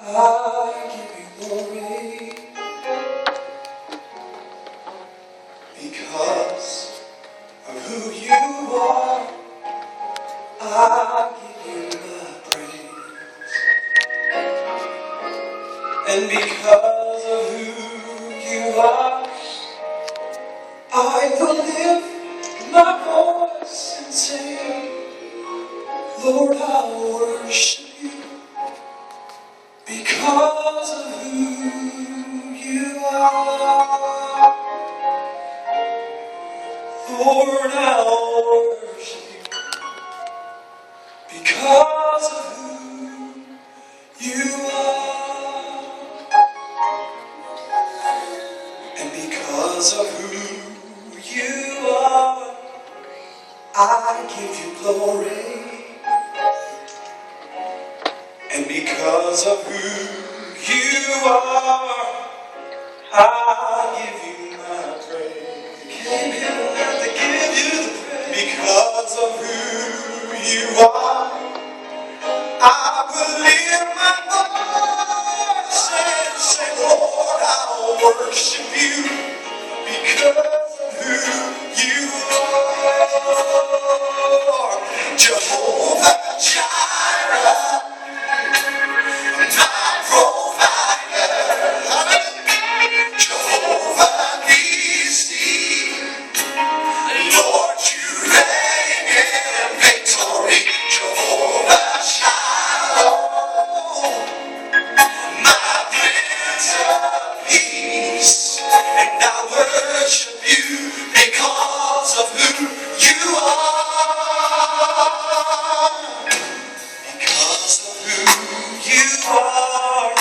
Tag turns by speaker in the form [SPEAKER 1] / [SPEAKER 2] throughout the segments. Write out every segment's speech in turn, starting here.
[SPEAKER 1] I give you glory because of who you are. I give you my praise, and because of who you are, I will lift my voice and say, Lord, I worship you because of who you are. Lord, I worship you because of who you are. And because of who you are, I give you glory. And because of who you are, I give you my praise. Came here not to give you the praise. Because of who you are, I will lift my voice and say, Lord, I worship you because of who you are. Jehovah Jireh, my provider. Jehovah Nissi, Lord, you reign in victory. Jehovah Shalom, my Prince of Peace, and I worship you because of who you are. Because of who you are,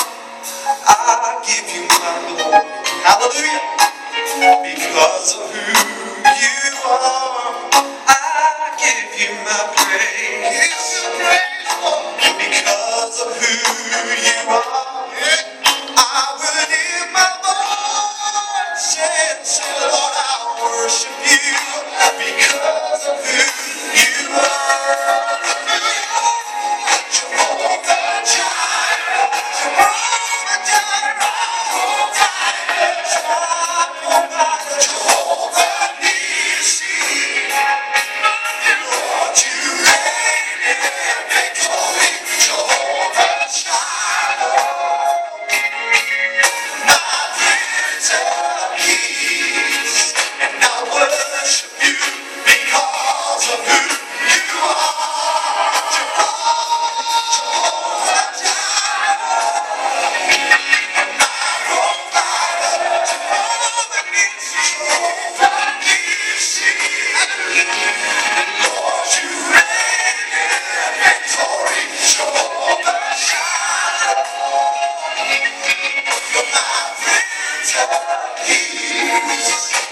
[SPEAKER 1] I give you my glory. Hallelujah. Because of who you are, I give you my praise. Because of who you are, I will lift my voice and say, Lord, I worship you. Because of who you are. Jehovah Jireh, Jehovah Jireh, Jehovah Nissi, Lord, you reign in victory. Jehovah Shalom, my Prince of Peace, and I worship you because of who you are. Jehovah Jireh, provider, Jehovah Nissi, Lord, you reign in victory. Jehovah Shalom, you're my Prince of Peace.